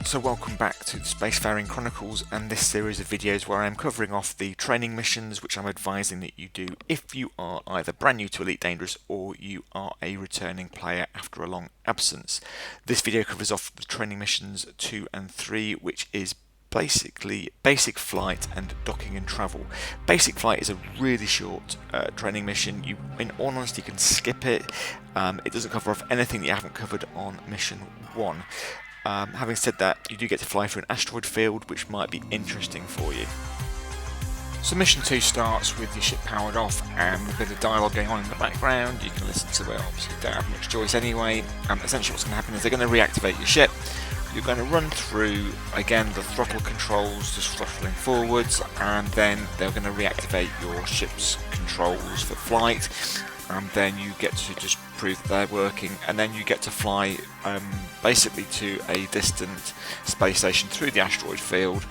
So welcome back to the Spacefaring Chronicles and this series of videos where I'm covering off the training missions which I'm advising that you do if you are either brand new to Elite Dangerous or you are a returning player after a long absence. This video covers off the training missions 2 and 3, which is basically basic flight and docking and travel. Basic flight is a really short training mission. You, in all honesty, can skip it. It doesn't cover off anything that you haven't covered on mission 1. Having said that, you do get to fly through an asteroid field, which might be interesting for you. So mission 2 starts with your ship powered off and a bit of dialogue going on in the background. You can listen to it, obviously you don't have much choice anyway. Essentially what's going to happen is they're going to reactivate your ship. You're going to run through, again, the throttle controls, just throttling forwards, and then they're going to reactivate your ship's controls for flight. And then you get to just prove that they're working, and then you get to fly basically to a distant space station through the asteroid field.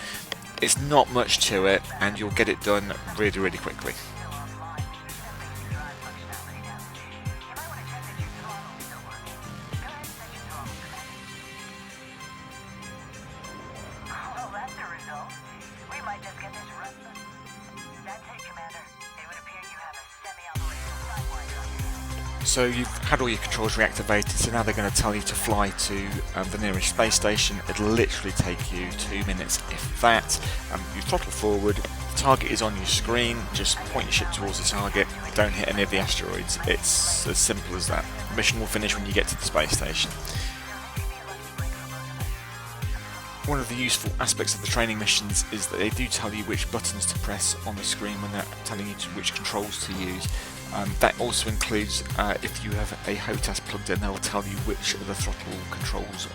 It's not much to it, and you'll get it done really quickly. So you've had all your controls reactivated, so now they're going to tell you to fly to the nearest space station. It'll literally take you 2 minutes, if that. You throttle forward, the target is on your screen, just point your ship towards the target, don't hit any of the asteroids. It's as simple as that. The mission will finish when you get to the space station. One of the useful aspects of the training missions is that they do tell you which buttons to press on the screen when they're telling you which controls to use. That also includes if you have a HOTAS plugged in, they will tell you which of the throttle controls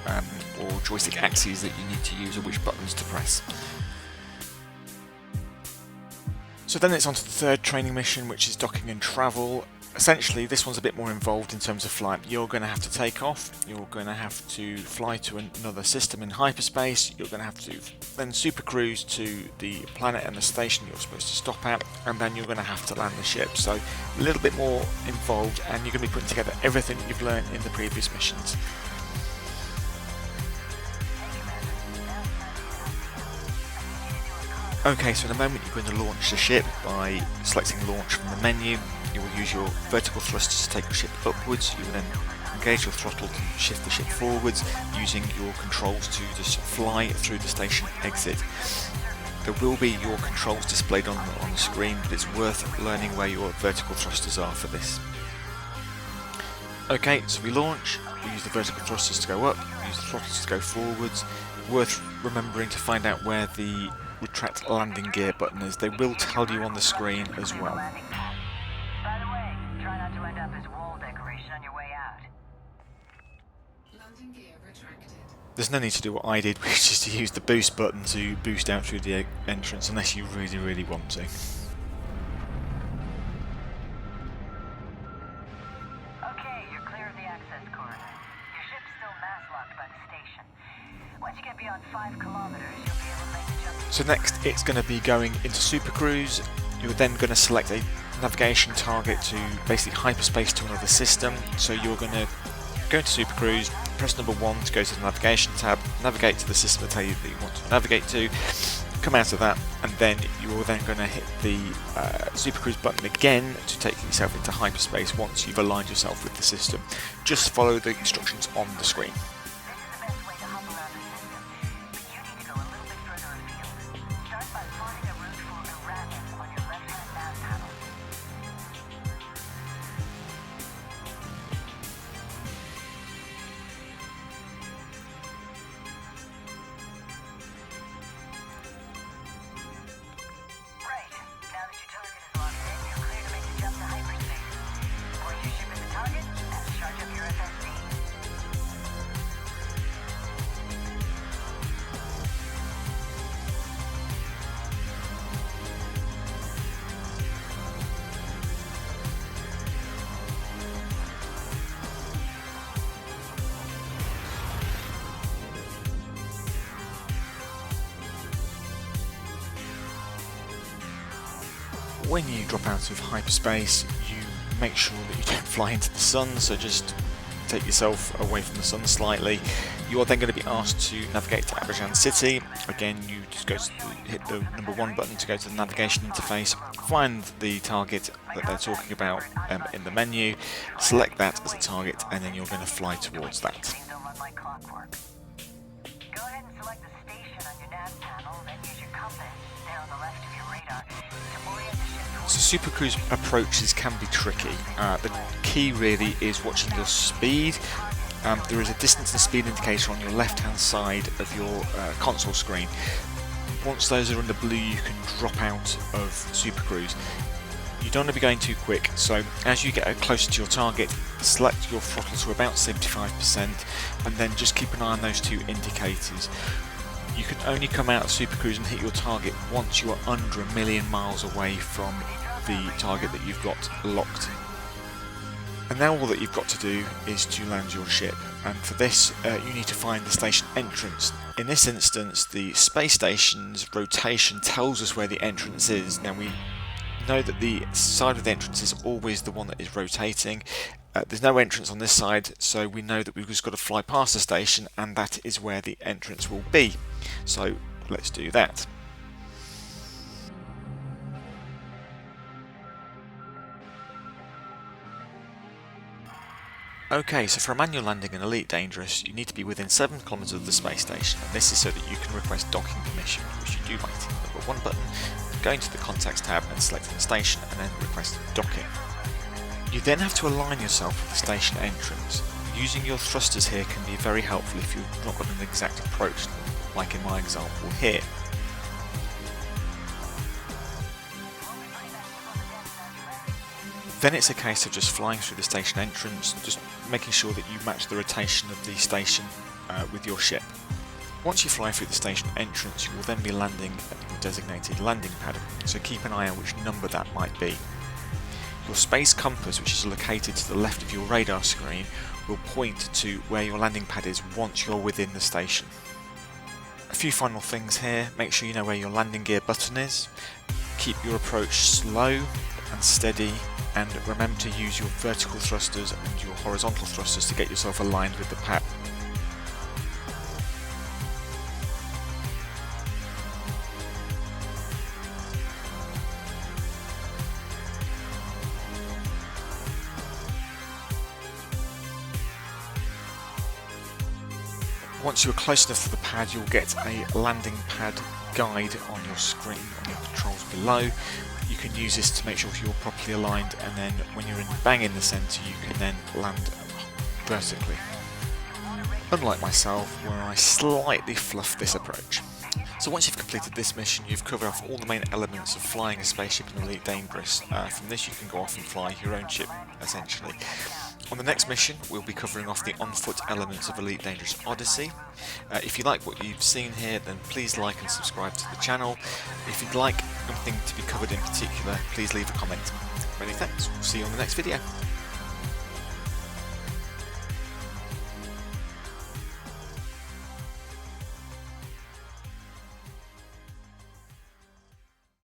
or joystick axes that you need to use or which buttons to press. So then it's on to the third training mission, which is docking and travel. Essentially, this one's a bit more involved in terms of flight. You're going to have to take off, you're going to have to fly to another system in hyperspace, you're going to have to then supercruise to the planet and the station you're supposed to stop at, and then you're going to have to land the ship. So a little bit more involved, and you're going to be putting together everything that you've learned in the previous missions. Okay, so in a moment you're going to launch the ship by selecting launch from the menu. You will use your vertical thrusters to take your ship upwards. You will then engage your throttle to shift the ship forwards using your controls to just fly through the station exit. There will be your controls displayed on the screen, but it's worth learning where your vertical thrusters are for this. Okay, so we launch, we use the vertical thrusters to go up, we use the throttles to go forwards. Worth remembering to find out where the retract landing gear button is. They will tell you on the screen as well. By the way, try not to end up as wall decoration on your way out. Landing gear retracted. There's no need to do what I did, which is to use the boost button to boost out through the entrance, unless you really want to. Okay, you're clear of the access corridor. Your ship's still mass locked by the station. Once you get beyond 5 kilometers, you'll be able to make the jump. So next, it's going to be going into Supercruise. You're then going to select a navigation target to basically hyperspace to another system. So you're going to go into Supercruise, press number 1 to go to the navigation tab, navigate to the system that tell you that you want to navigate to, come out of that, and then you're then going to hit the Supercruise button again to take yourself into hyperspace once you've aligned yourself with the system. Just follow the instructions on the screen. When you drop out of hyperspace, you make sure that you don't fly into the sun, so just take yourself away from the sun slightly. You are then going to be asked to navigate to Abidjan City. Again, you just hit the number 1 button to go to the navigation interface, find the target that they're talking about in the menu, select that as a target, and then you're going to fly towards that. Things don't run like clockwork. Go ahead and select the station on your nav panel, then use your compass there on the left of your radar to orient the ship towards. So Supercruise approaches can be tricky. The key really is watching your speed. There is a distance and speed indicator on your left hand side of your console screen. Once those are under blue, you can drop out of Supercruise. You don't want to be going too quick, so as you get closer to your target, select your throttle to about 75% and then just keep an eye on those 2 indicators. You can only come out of Supercruise and hit your target once you are under 1 million miles away from the target that you've got locked. And now all that you've got to do is to land your ship, and for this you need to find the station entrance. In this instance, the space station's rotation tells us where the entrance is. Now we know that the side of the entrance is always the one that is rotating. There's no entrance on this side, so we know that we've just got to fly past the station, and that is where the entrance will be. So let's do that. Okay, so for a manual landing in Elite Dangerous, you need to be within 7 kilometers of the space station, and this is so that you can request docking permission, which you do by hitting the number 1 button, going to the Contacts tab and selecting the station, and then request docking. You then have to align yourself with the station entrance. Using your thrusters here can be very helpful if you've not got an exact approach, like in my example here. Then it's a case of just flying through the station entrance, just making sure that you match the rotation of the station with your ship. Once you fly through the station entrance, you will then be landing at your designated landing pad, so keep an eye on which number that might be. Your space compass, which is located to the left of your radar screen, will point to where your landing pad is once you're within the station. A few final things here: make sure you know where your landing gear button is, keep your approach slow and steady, and remember to use your vertical thrusters and your horizontal thrusters to get yourself aligned with the pad. Once you're close enough to the pad, you'll get a landing pad guide on your screen on your controls below. You can use this to make sure you're properly aligned, and then when you're bang in the centre, you can then land vertically. Unlike myself, where I slightly fluffed this approach. So once you've completed this mission, you've covered off all the main elements of flying a spaceship in Elite Dangerous. From this you can go off and fly your own ship, essentially. On the next mission, we'll be covering off the on-foot elements of Elite Dangerous Odyssey. If you like what you've seen here, then please like and subscribe to the channel. If you'd like anything to be covered in particular, please leave a comment. Many thanks. We'll see you on the next video.